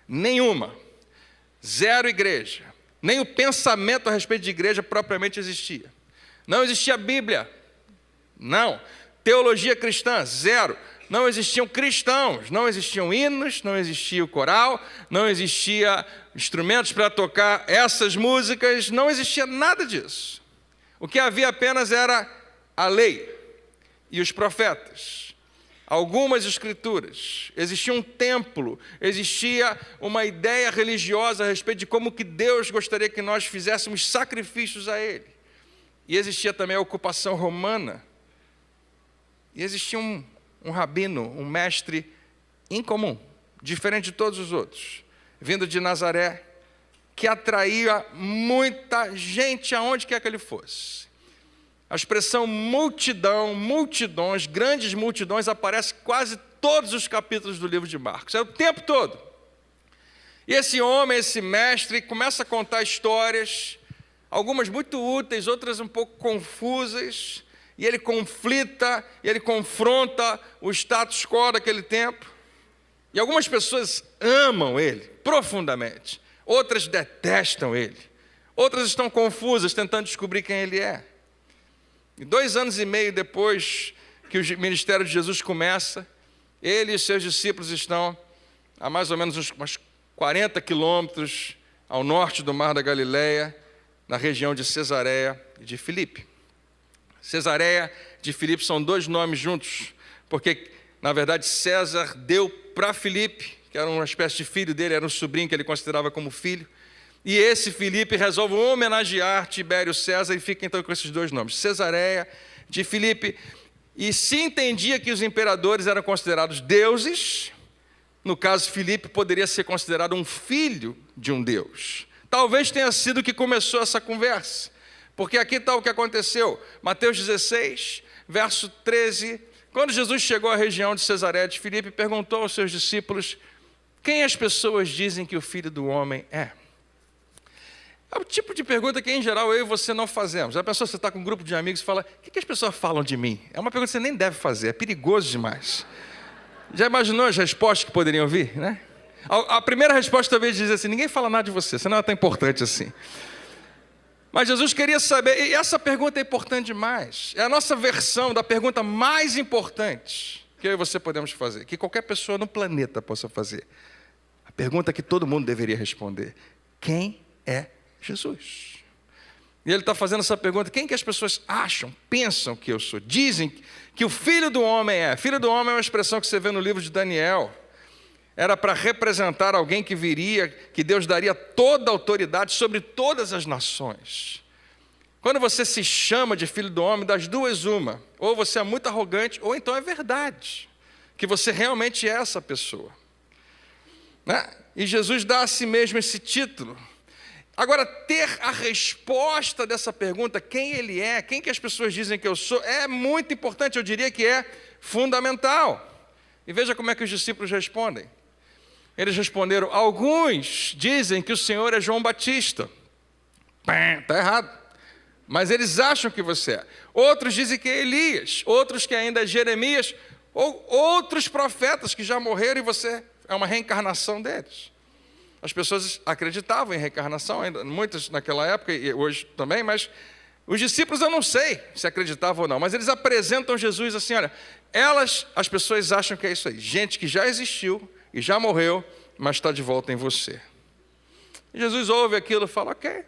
Nenhuma. Zero igreja. Nem o pensamento a respeito de igreja propriamente existia. Não existia Bíblia. Não. Teologia cristã, zero. Não existiam cristãos, não existiam hinos, não existia o coral, não existia instrumentos para tocar essas músicas, não existia nada disso. O que havia apenas era a lei e os profetas. Algumas escrituras, existia um templo, existia uma ideia religiosa a respeito de como que Deus gostaria que nós fizéssemos sacrifícios a Ele. E existia também a ocupação romana. E existia um rabino, um mestre incomum, diferente de todos os outros, vindo de Nazaré, que atraía muita gente aonde quer que ele fosse. A expressão multidão, multidões, grandes multidões, aparece quase todos os capítulos do livro de Marcos. É o tempo todo. E esse homem, esse mestre, começa a contar histórias, algumas muito úteis, outras um pouco confusas, e ele conflita, e ele confronta o status quo daquele tempo. E algumas pessoas amam ele profundamente, outras detestam ele, outras estão confusas, tentando descobrir quem ele é. E 2 anos e meio depois que o ministério de Jesus começa, ele e seus discípulos estão a mais ou menos uns 40 quilômetros ao norte do Mar da Galileia, na região de Cesareia e de Filipe. Cesareia de Filipe são 2 nomes juntos, porque, na verdade, César deu para Filipe, que era uma espécie de filho dele, era um sobrinho que ele considerava como filho, e esse Filipe resolve homenagear Tibério César e fica então com esses 2 nomes, Cesareia de Filipe. E se entendia que os imperadores eram considerados deuses, no caso Filipe poderia ser considerado um filho de um deus. Talvez tenha sido o que começou essa conversa, porque aqui está o que aconteceu. Mateus 16, verso 13, quando Jesus chegou à região de Cesareia de Filipe, perguntou aos seus discípulos: quem as pessoas dizem que o Filho do Homem é? É o tipo de pergunta que, em geral, eu e você não fazemos. Já pensou, você está com um grupo de amigos e fala: o que as pessoas falam de mim? É uma pergunta que você nem deve fazer, é perigoso demais. Já imaginou as respostas que poderiam vir, né? A primeira resposta talvez diz assim: ninguém fala nada de você, você não é tão importante assim. Mas Jesus queria saber, e essa pergunta é importante demais. É a nossa versão da pergunta mais importante que eu e você podemos fazer, que qualquer pessoa no planeta possa fazer. A pergunta que todo mundo deveria responder: quem é Jesus? E ele está fazendo essa pergunta: quem que as pessoas acham, pensam que eu sou? Dizem que o Filho do Homem é. Filho do Homem é uma expressão que você vê no livro de Daniel. Era para representar alguém que viria, que Deus daria toda a autoridade sobre todas as nações. Quando você se chama de Filho do Homem, das duas uma: ou você é muito arrogante, ou então é verdade, que você realmente é essa pessoa, né? E Jesus dá a si mesmo esse título. Agora, ter a resposta dessa pergunta, quem ele é, quem que as pessoas dizem que eu sou, é muito importante, eu diria que é fundamental. E veja como é que os discípulos respondem. Eles responderam: alguns dizem que o Senhor é João Batista. Está errado. Mas eles acham que você é. Outros dizem que é Elias, outros que ainda é Jeremias, ou outros profetas que já morreram e você é uma reencarnação deles. As pessoas acreditavam em reencarnação, ainda, muitas naquela época e hoje também, mas os discípulos eu não sei se acreditavam ou não, mas eles apresentam Jesus assim: olha, as pessoas acham que é isso aí, gente que já existiu e já morreu, mas está de volta em você. E Jesus ouve aquilo e fala: ok.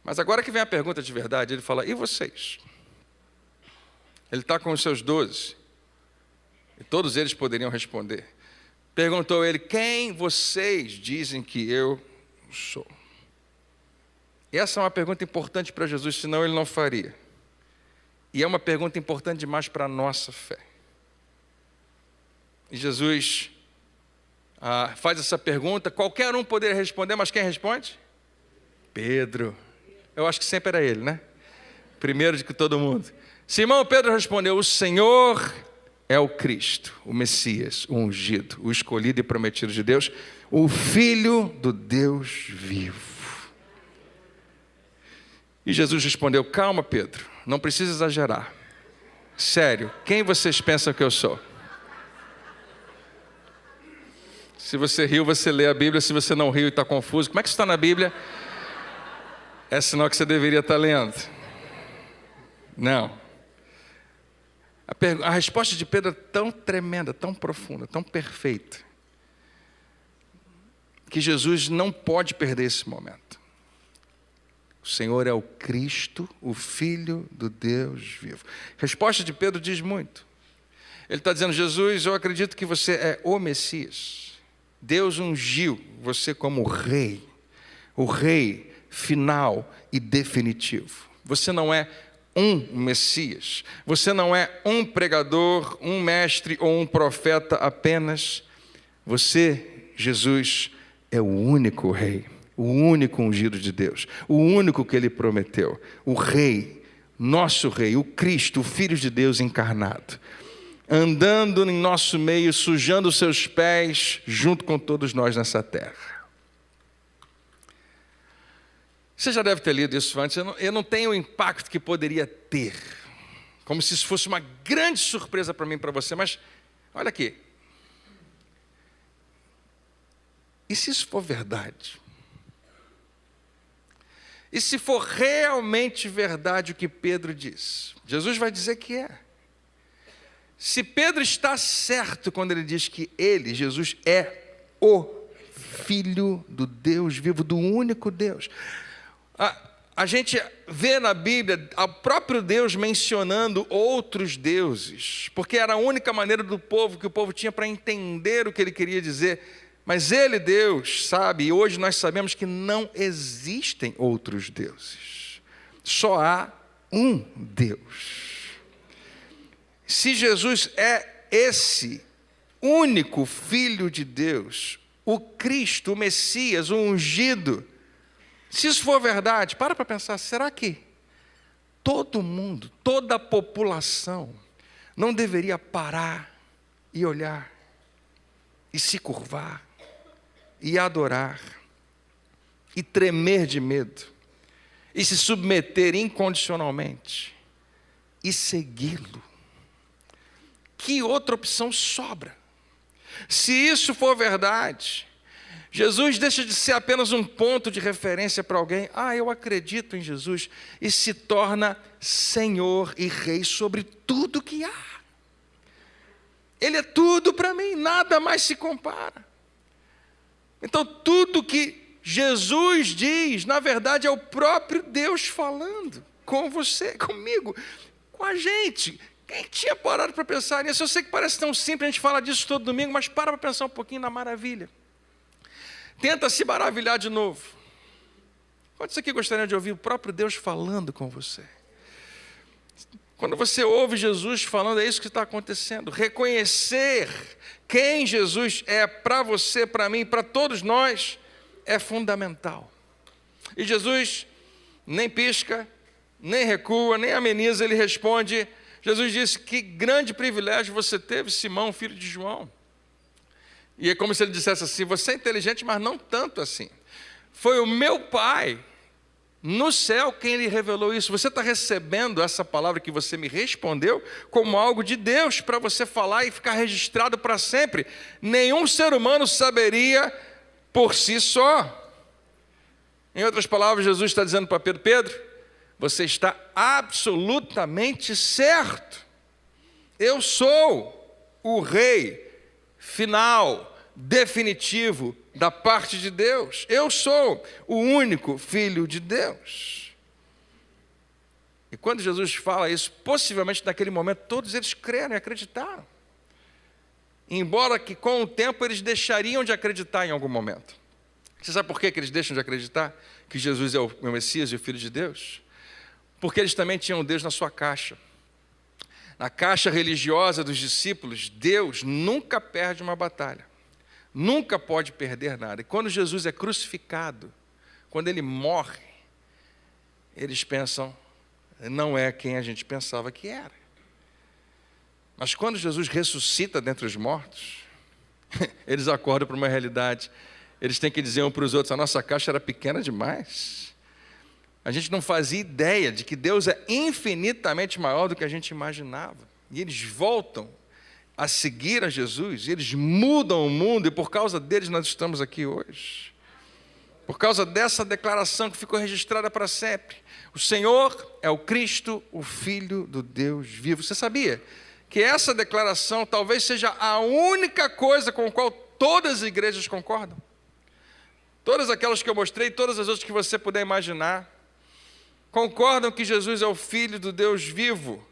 Mas agora que vem a pergunta de verdade, ele fala: e vocês? Ele está com os seus 12. E todos eles poderiam responder. Perguntou ele: quem vocês dizem que eu sou? E essa é uma pergunta importante para Jesus, senão ele não faria. E é uma pergunta importante demais para a nossa fé. E Jesus faz essa pergunta, qualquer um poderia responder, mas quem responde? Pedro. Eu acho que sempre era ele, né? Primeiro de que todo mundo. Simão Pedro respondeu: o Senhor é o Cristo, o Messias, o ungido, o escolhido e prometido de Deus, o Filho do Deus vivo. E Jesus respondeu: calma, Pedro, não precisa exagerar. Sério, quem vocês pensam que eu sou? Se você riu, você lê a Bíblia. Se você não riu e está confuso, como é que isso está na Bíblia? É sinal que você deveria estar lendo. Não. A resposta de Pedro é tão tremenda, tão profunda, tão perfeita, que Jesus não pode perder esse momento. O Senhor é o Cristo, o Filho do Deus vivo. A resposta de Pedro diz muito. Ele está dizendo: Jesus, eu acredito que você é o Messias. Deus ungiu você como rei, o rei final e definitivo. Você não é um Messias, você não é um pregador, um mestre ou um profeta apenas. Você, Jesus, é o único rei, o único ungido de Deus, o único que Ele prometeu, o rei, nosso rei, o Cristo, o Filho de Deus encarnado, andando em nosso meio, sujando os seus pés, junto com todos nós nessa terra. Você já deve ter lido isso antes. Eu não tenho o impacto que poderia ter, como se isso fosse uma grande surpresa para mim e para você, mas olha aqui. E se isso for verdade? E se for realmente verdade o que Pedro diz? Jesus vai dizer que é. Se Pedro está certo quando ele diz que ele, Jesus, é o Filho do Deus vivo, do único Deus. A gente vê na Bíblia o próprio Deus mencionando outros deuses, porque era a única maneira que o povo tinha para entender o que ele queria dizer. Mas ele, Deus, sabe, e hoje nós sabemos que não existem outros deuses. Só há um Deus. Se Jesus é esse único Filho de Deus, o Cristo, o Messias, o ungido, se isso for verdade, para pensar, será que todo mundo, toda a população, não deveria parar e olhar, e se curvar, e adorar, e tremer de medo, e se submeter incondicionalmente, e segui-lo? Que outra opção sobra? Se isso for verdade, Jesus deixa de ser apenas um ponto de referência para alguém. Eu acredito em Jesus, e se torna Senhor e Rei sobre tudo que há. Ele é tudo para mim, nada mais se compara. Então tudo que Jesus diz, na verdade é o próprio Deus falando com você, comigo, com a gente. Quem tinha parado para pensar nisso? Eu sei que parece tão simples, a gente fala disso todo domingo, mas para pensar um pouquinho na maravilha. Tenta se maravilhar de novo. Quantos aqui gostariam de ouvir o próprio Deus falando com você? Quando você ouve Jesus falando, é isso que está acontecendo. Reconhecer quem Jesus é para você, para mim, para todos nós, é fundamental. E Jesus nem pisca, nem recua, nem ameniza, ele responde. Jesus disse: que grande privilégio você teve, Simão, filho de João. E é como se ele dissesse assim: você é inteligente, mas não tanto assim. Foi o meu Pai no céu quem lhe revelou isso. Você está recebendo essa palavra que você me respondeu como algo de Deus para você falar e ficar registrado para sempre. Nenhum ser humano saberia por si só. Em outras palavras, Jesus está dizendo para Pedro: Pedro, você está absolutamente certo. Eu sou o rei final, definitivo da parte de Deus. Eu sou o único Filho de Deus. E quando Jesus fala isso, possivelmente naquele momento, todos eles creram e acreditaram. Embora que com o tempo eles deixariam de acreditar em algum momento. Você sabe por que eles deixam de acreditar que Jesus é o Messias e o Filho de Deus? Porque eles também tinham Deus na sua caixa. Na caixa religiosa dos discípulos, Deus nunca perde uma batalha. Nunca pode perder nada. E quando Jesus é crucificado, quando ele morre, eles pensam, não é quem a gente pensava que era. Mas quando Jesus ressuscita dentre os mortos, eles acordam para uma realidade. Eles têm que dizer um para os outros, a nossa caixa era pequena demais. A gente não fazia ideia de que Deus é infinitamente maior do que a gente imaginava. E eles voltam a seguir a Jesus, e eles mudam o mundo, e por causa deles nós estamos aqui hoje. Por causa dessa declaração que ficou registrada para sempre. O Senhor é o Cristo, o Filho do Deus vivo. Você sabia que essa declaração talvez seja a única coisa com a qual todas as igrejas concordam? Todas aquelas que eu mostrei, todas as outras que você puder imaginar, concordam que Jesus é o Filho do Deus vivo,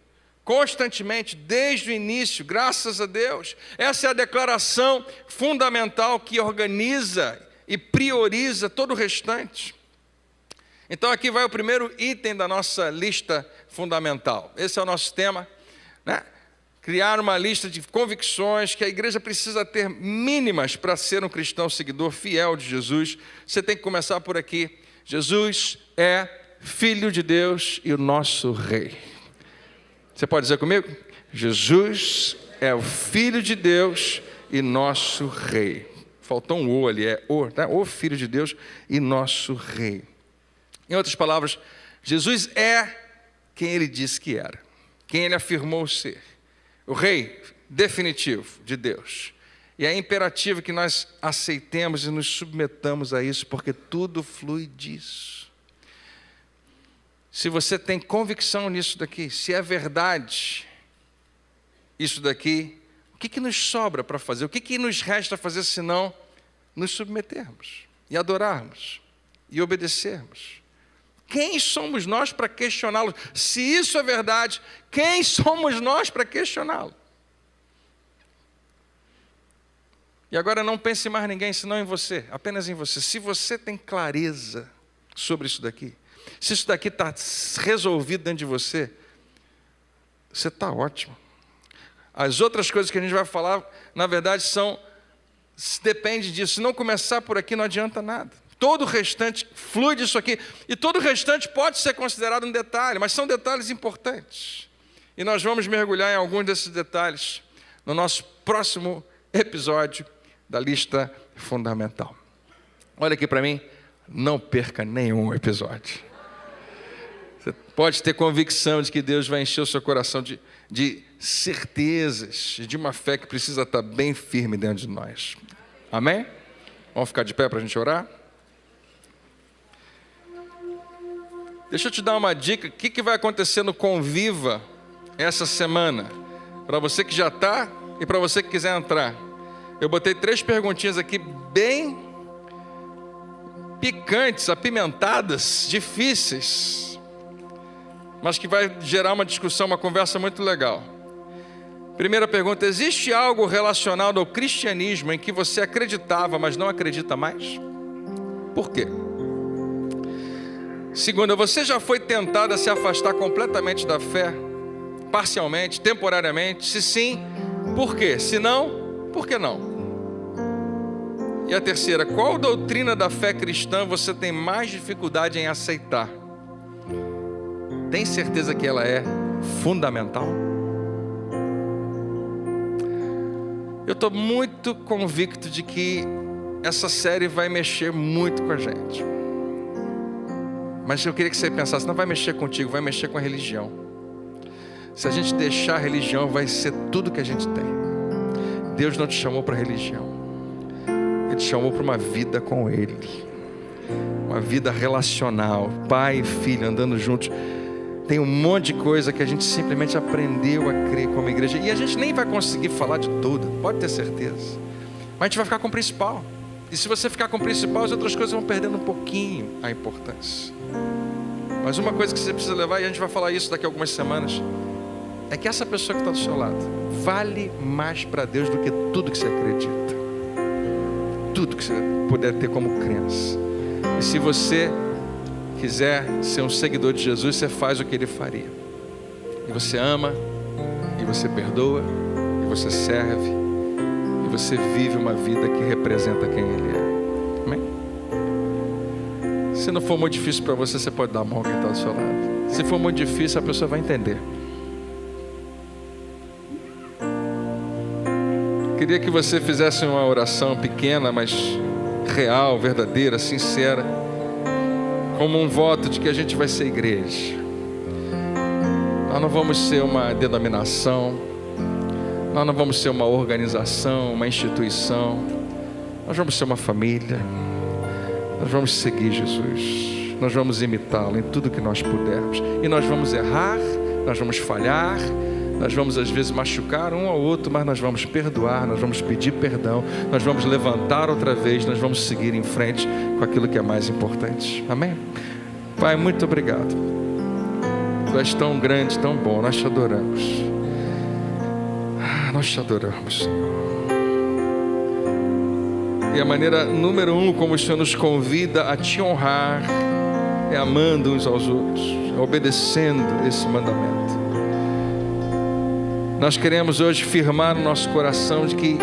constantemente, desde o início, graças a Deus. Essa é a declaração fundamental que organiza e prioriza todo o restante. Então aqui vai o primeiro item da nossa lista fundamental. Esse é o nosso tema, né? Criar uma lista de convicções que a igreja precisa ter mínimas para ser um cristão seguidor fiel de Jesus. Você tem que começar por aqui. Jesus é Filho de Deus e o nosso Rei. Você pode dizer comigo? Jesus é o Filho de Deus e nosso Rei. Faltou um O ali, é o, tá? O Filho de Deus e nosso Rei. Em outras palavras, Jesus é quem Ele disse que era, quem Ele afirmou ser. O Rei definitivo de Deus. E é imperativo que nós aceitemos e nos submetamos a isso, porque tudo flui disso. Se você tem convicção nisso daqui, se é verdade isso daqui, o que nos sobra para fazer? O que nos resta fazer senão nos submetermos e adorarmos e obedecermos? Quem somos nós para questioná-lo? Se isso é verdade, quem somos nós para questioná-lo? E agora não pense em mais ninguém, senão em você, apenas em você. Se você tem clareza sobre isso daqui, se isso daqui está resolvido dentro de você, você está ótimo. As outras coisas que a gente vai falar, na verdade, depende disso. Se não começar por aqui, não adianta nada. Todo o restante flui disso aqui. E todo o restante pode ser considerado um detalhe, mas são detalhes importantes. E nós vamos mergulhar em alguns desses detalhes no nosso próximo episódio da lista fundamental. Olha aqui para mim, não perca nenhum episódio. Você pode ter convicção de que Deus vai encher o seu coração de certezas, de uma fé que precisa estar bem firme dentro de nós. Amém? Vamos ficar de pé para a gente orar? Deixa eu te dar uma dica. O que vai acontecer no Conviva essa semana? Para você que já está e para você que quiser entrar. Eu botei 3 perguntinhas aqui bem picantes, apimentadas, difíceis, mas que vai gerar uma discussão, uma conversa muito legal. Primeira pergunta: existe algo relacionado ao cristianismo em que você acreditava, mas não acredita mais? Por quê? Segunda, você já foi tentado a se afastar completamente da fé? Parcialmente, temporariamente? Se sim, por quê? Se não, por que não? E a terceira, qual doutrina da fé cristã você tem mais dificuldade em aceitar? Tem certeza que ela é fundamental? Eu estou muito convicto de que essa série vai mexer muito com a gente. Mas eu queria que você pensasse, não vai mexer contigo, vai mexer com a religião. Se a gente deixar a religião, vai ser tudo que a gente tem. Deus não te chamou para a religião. Ele te chamou para uma vida com Ele. Uma vida relacional, pai e filho andando juntos. Tem um monte de coisa que a gente simplesmente aprendeu a crer como igreja. E a gente nem vai conseguir falar de tudo, pode ter certeza. Mas a gente vai ficar com o principal. E se você ficar com o principal, as outras coisas vão perdendo um pouquinho a importância. Mas uma coisa que você precisa levar, e a gente vai falar isso daqui a algumas semanas, é que essa pessoa que está do seu lado vale mais para Deus do que tudo que você acredita, tudo que você puder ter como crença. E se você quiser ser um seguidor de Jesus, você faz o que Ele faria. E você ama, e você perdoa, e você serve, e você vive uma vida que representa quem Ele é. Amém? Se não for muito difícil para você, você pode dar a mão a quem está do seu lado. Se for muito difícil, a pessoa vai entender. Queria que você fizesse uma oração pequena, mas real, verdadeira, sincera, como um voto de que a gente vai ser igreja. Nós não vamos ser uma denominação, nós não vamos ser uma organização, uma instituição, nós vamos ser uma família, nós vamos seguir Jesus, nós vamos imitá-lo em tudo que nós pudermos, e nós vamos errar, nós vamos falhar, nós vamos às vezes machucar um ao outro, mas nós vamos perdoar, nós vamos pedir perdão, nós vamos levantar outra vez, nós vamos seguir em frente com aquilo que é mais importante. Amém? Pai, muito obrigado. Tu és tão grande, tão bom, nós te adoramos. Nós te adoramos, Senhor. E a maneira número 1 como o Senhor nos convida a te honrar é amando uns aos outros, é obedecendo esse mandamento. Nós queremos hoje firmar no nosso coração de que,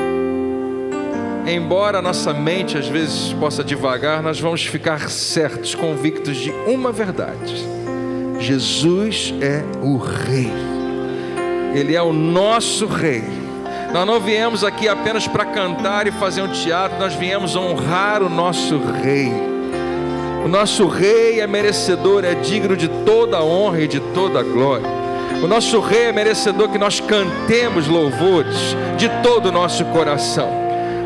embora a nossa mente às vezes possa divagar, nós vamos ficar certos, convictos de uma verdade: Jesus é o Rei, Ele é o nosso Rei. Nós não viemos aqui apenas para cantar e fazer um teatro, nós viemos honrar o nosso Rei. O nosso Rei é merecedor, é digno de toda a honra e de toda a glória. O nosso Rei é merecedor que nós cantemos louvores de todo o nosso coração.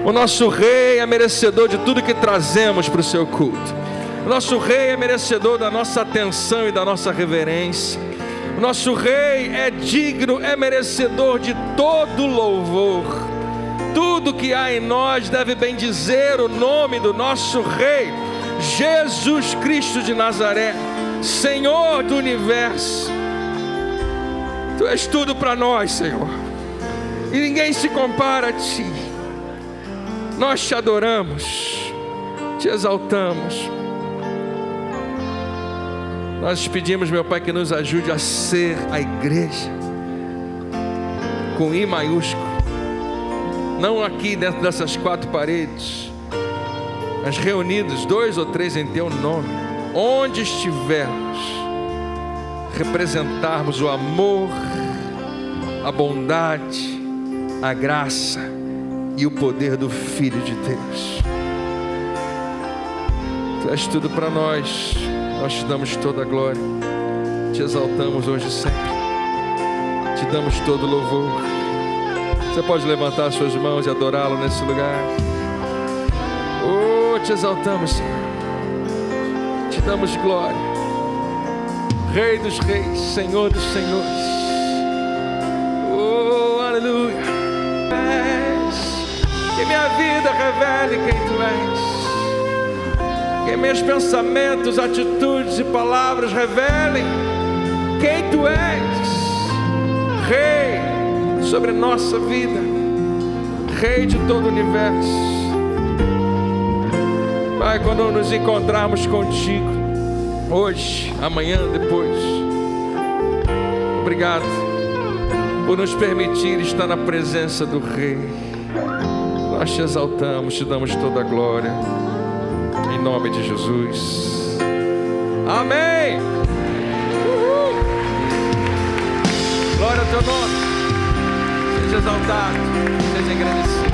O nosso Rei é merecedor de tudo que trazemos para o seu culto. O nosso Rei é merecedor da nossa atenção e da nossa reverência. O nosso Rei é digno, é merecedor de todo louvor. Tudo que há em nós deve bendizer o nome do nosso Rei, Jesus Cristo de Nazaré, Senhor do universo. Tu és tudo para nós, Senhor, e ninguém se compara a Ti. Nós te adoramos, te exaltamos. Nós te pedimos, meu Pai, que nos ajude a ser a igreja, com I maiúsculo, não aqui dentro dessas 4 paredes, mas reunidos 2 ou 3 em Teu nome, onde estivermos, representarmos o amor, a bondade, a graça e o poder do Filho de Deus. Tu és tudo para nós, nós te damos toda a glória, te exaltamos hoje e sempre, te damos todo o louvor. Você pode levantar as suas mãos e adorá-lo nesse lugar. Oh, te exaltamos, Senhor, te damos glória, Rei dos reis, Senhor dos senhores. Oh, aleluia. Que minha vida revele quem Tu és. Que meus pensamentos, atitudes e palavras revelem quem Tu és. Rei sobre nossa vida, Rei de todo o universo. Pai, quando nos encontrarmos contigo, hoje, amanhã, depois, obrigado por nos permitir estar na presença do Rei. Nós te exaltamos, te damos toda a glória, em nome de Jesus. Amém. Uhul. Glória ao Teu nome. Seja exaltado, seja agradecido.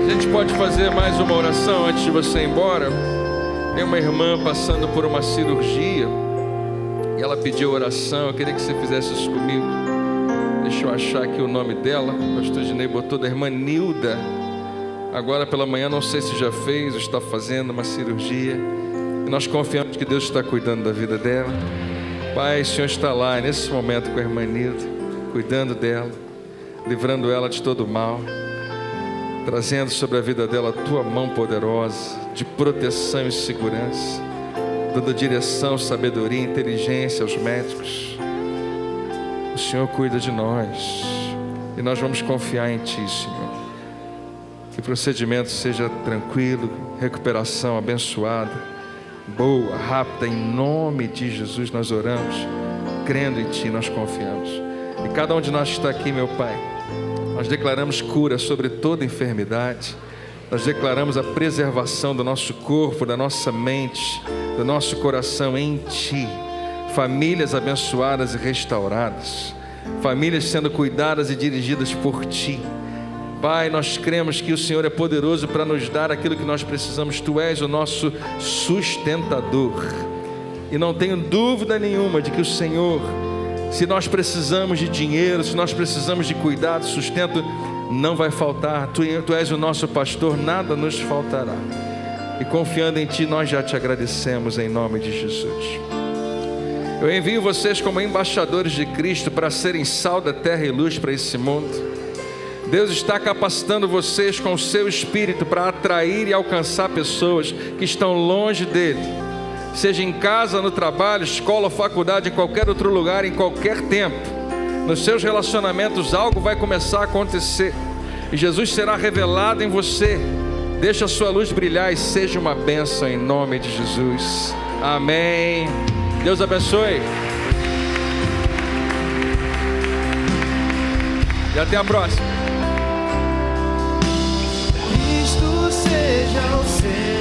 A gente pode fazer mais uma oração antes de você ir embora. Tem uma irmã passando por uma cirurgia e ela pediu oração. Eu queria que você fizesse isso comigo. Deixa eu achar aqui o nome dela. O pastor Dinei botou, da irmã Nilda. Agora pela manhã, não sei se já fez ou está fazendo uma cirurgia. E nós confiamos que Deus está cuidando da vida dela. Pai, o Senhor está lá nesse momento com a irmã Nilda, cuidando dela, livrando ela de todo o mal, trazendo sobre a vida dela a Tua mão poderosa de proteção e segurança, dando direção, sabedoria, inteligência aos médicos. O Senhor cuida de nós e nós vamos confiar em Ti, Senhor. Que o procedimento seja tranquilo, recuperação abençoada, boa, rápida, em nome de Jesus nós oramos, crendo em Ti, nós confiamos. E cada um de nós que está aqui, meu Pai, nós declaramos cura sobre toda enfermidade, nós declaramos a preservação do nosso corpo, da nossa mente, do nosso coração em Ti. Famílias abençoadas e restauradas, famílias sendo cuidadas e dirigidas por Ti. Pai, nós cremos que o Senhor é poderoso para nos dar aquilo que nós precisamos. Tu és o nosso sustentador. E não tenho dúvida nenhuma de que o Senhor, se nós precisamos de dinheiro, se nós precisamos de cuidado, sustento, não vai faltar. Tu és o nosso pastor, nada nos faltará. E confiando em Ti, nós já Te agradecemos em nome de Jesus. Eu envio vocês como embaixadores de Cristo para serem sal da terra e luz para esse mundo. Deus está capacitando vocês com o seu Espírito para atrair e alcançar pessoas que estão longe dEle. Seja em casa, no trabalho, escola, faculdade, em qualquer outro lugar, em qualquer tempo. Nos seus relacionamentos algo vai começar a acontecer. E Jesus será revelado em você. Deixa a sua luz brilhar e seja uma bênção em nome de Jesus. Amém. Deus abençoe. E até a próxima. Cristo seja o Senhor.